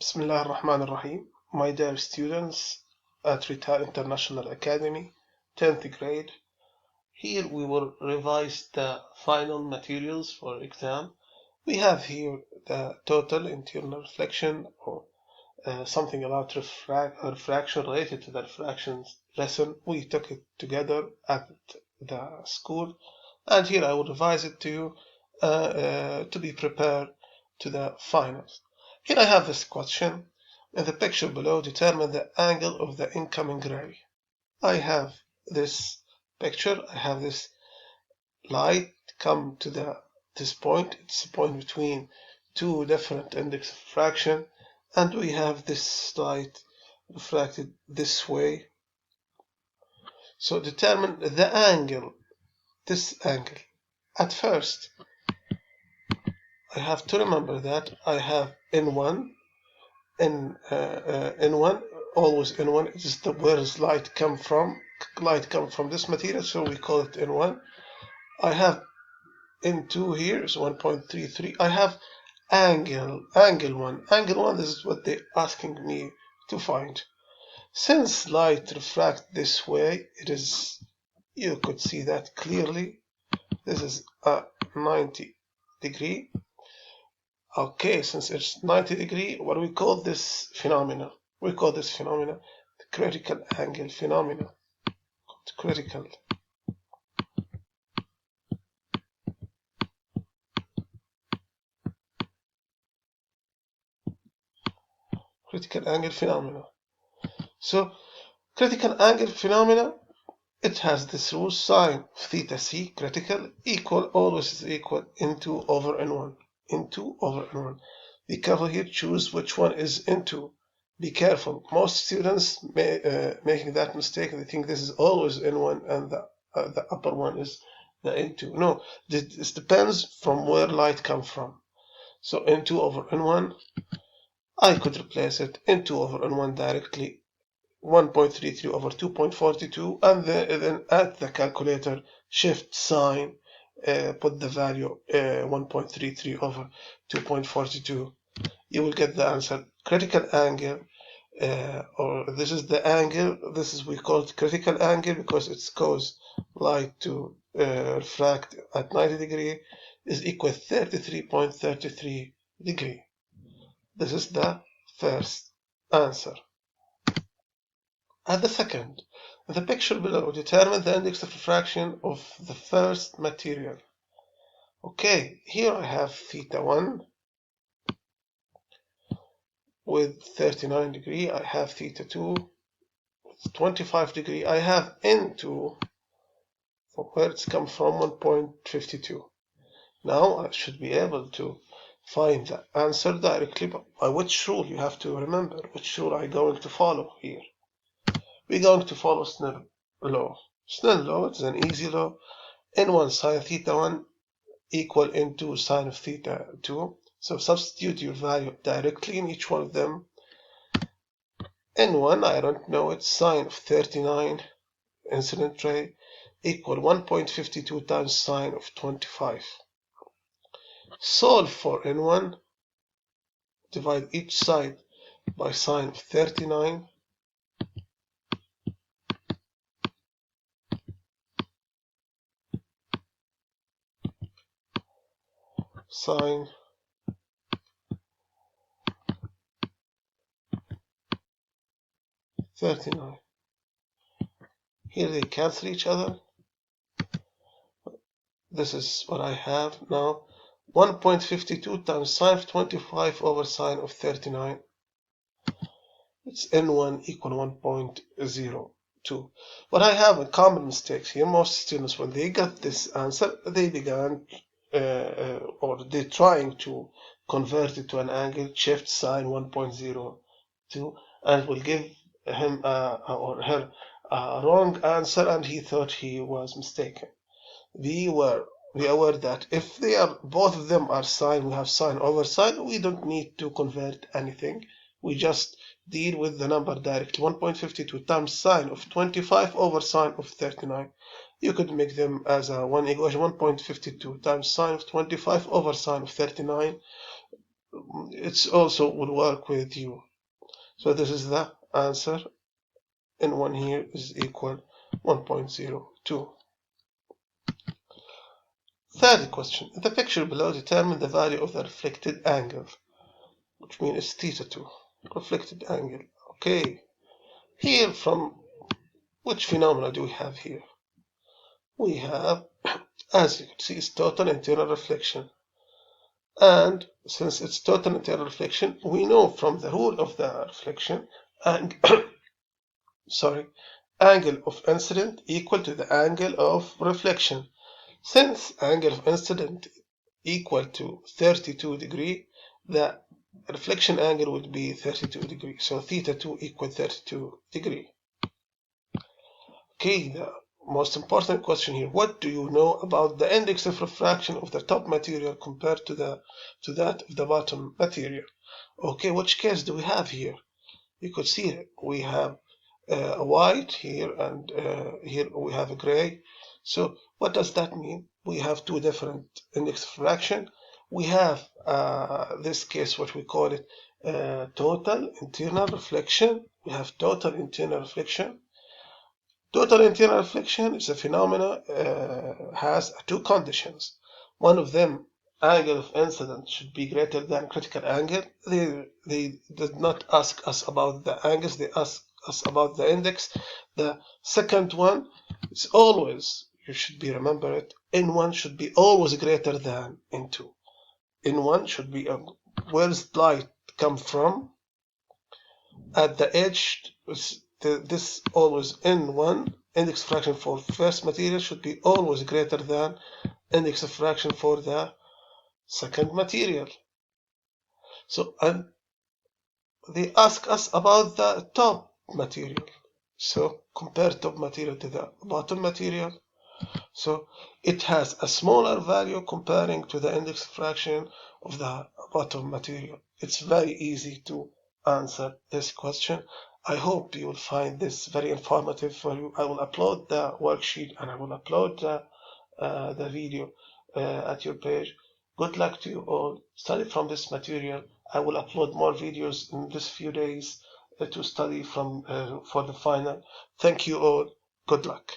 Bismillah ar-Rahman ar-Rahim. My dear students at Rita International Academy, 10th grade. Here we will revise the final materials for exam. We have here the total internal reflection, or something about refraction related to the refraction lesson. We took it together at the school, and here I will revise it to you to be prepared to the finals. Here I have this question. In the picture below, determine the angle of the incoming ray. I have this picture. I have this light come to this point. It's a point between two different index of refraction, and we have this light refracted this way. So determine the angle, this angle. At first, I have to remember that I have N1, N1, always N1 is where does light come from? Light comes from this material, so we call it N1. I have N2 here is 1.33. I have angle 1. Angle 1, this is what they're asking me to find. Since light refracts this way, it is, you could see that clearly. This is a 90 degree. Okay, since it's 90 degree, what do we call this phenomena? We call this phenomena the critical angle phenomena. Critical angle phenomena. So critical angle phenomena, it has this rule: sine of theta c critical always is equal N2 over N1. N2 over N1. Be careful here, choose which one is N2. Be careful. Most students making that mistake, they think this is always N1 and the upper one is the N2. No, this depends from where light comes from. So N2 over N1, I could replace it N2 over N1 directly, 1.33 over 2.42, and then at the calculator, shift sign, put the value 1.33 over 2.42. You will get the answer. Critical angle, or this is the angle, we call it critical angle because it's caused light to refract at 90 degree, is equal 33.33 degree. This is the first answer. And the second, in the picture below, determine the index of refraction of the first material. Okay, here I have theta 1 with 39 degree. I have theta 2 with 25 degree. I have N2, from where it's come from, 1.52. Now I should be able to find the answer directly, but by which rule? You have to remember which rule I'm going to follow here. We're going to follow Snell law. Snell law is an easy law. N1 sine theta 1 equal N2 sine of theta 2. So substitute your value directly in each one of them. N1, I don't know, it's sine of 39 incident ray equal 1.52 times sine of 25. Solve for N1, divide each side by sine of 39. Sine (39). Here they cancel each other. This is what I have now. 1.52 times sine of 25 over sine of 39. It's N1 equal 1.02. But I have a common mistake here. Most students, when they got this answer, they began or they're trying to convert it to an angle, shift sine 1.02, and will give him or her a wrong answer, and he thought he was mistaken. We are aware that if they are both of them are sine, we have sine over sine, we don't need to convert anything. We just deal with the number directly. 1.52 times sine of 25 over sine of 39. You could make them as a one equation. 1.52 times sine of 25 over sine of 39. It's also will work with you. So this is the answer. N1 here is equal 1.02. Third question. In the picture below, determine the value of the reflected angle, which means it's θ2. Reflected angle. Okay. Here from which phenomena do we have here? We have, as you can see, it's total internal reflection. And since it's total internal reflection, we know from the rule of the reflection, angle of incident equal to the angle of reflection. Since angle of incident equal to 32 degree, the reflection angle would be 32 degree. So θ2 equal 32 degree. Okay, the most important question here, what do you know about the index of refraction of the top material compared to that of the bottom material? Okay, which case do we have here? You could see we have a white here, and here we have a gray. So what does that mean? We have two different index of refraction. We have this case, what we call it total internal reflection. We have total internal reflection. Total internal reflection is a phenomena has two conditions. One of them, angle of incidence should be greater than critical angle. They did not ask us about the angles, they asked us about the index. The second one is always, you should be remember it, N1 should be always greater than N2. N1 should be, where does light come from? At the edge, this always N1, index of refraction for first material should be always greater than index of refraction for the second material. So, and they ask us about the top material. So compare top material to the bottom material. So it has a smaller value comparing to the index of refraction of the bottom material. It's very easy to answer this question. I hope you will find this very informative for you. I will upload the worksheet and I will upload the video at your page. Good luck to you all. Study from this material. I will upload more videos in this few days to study from for the final. Thank you all. Good luck.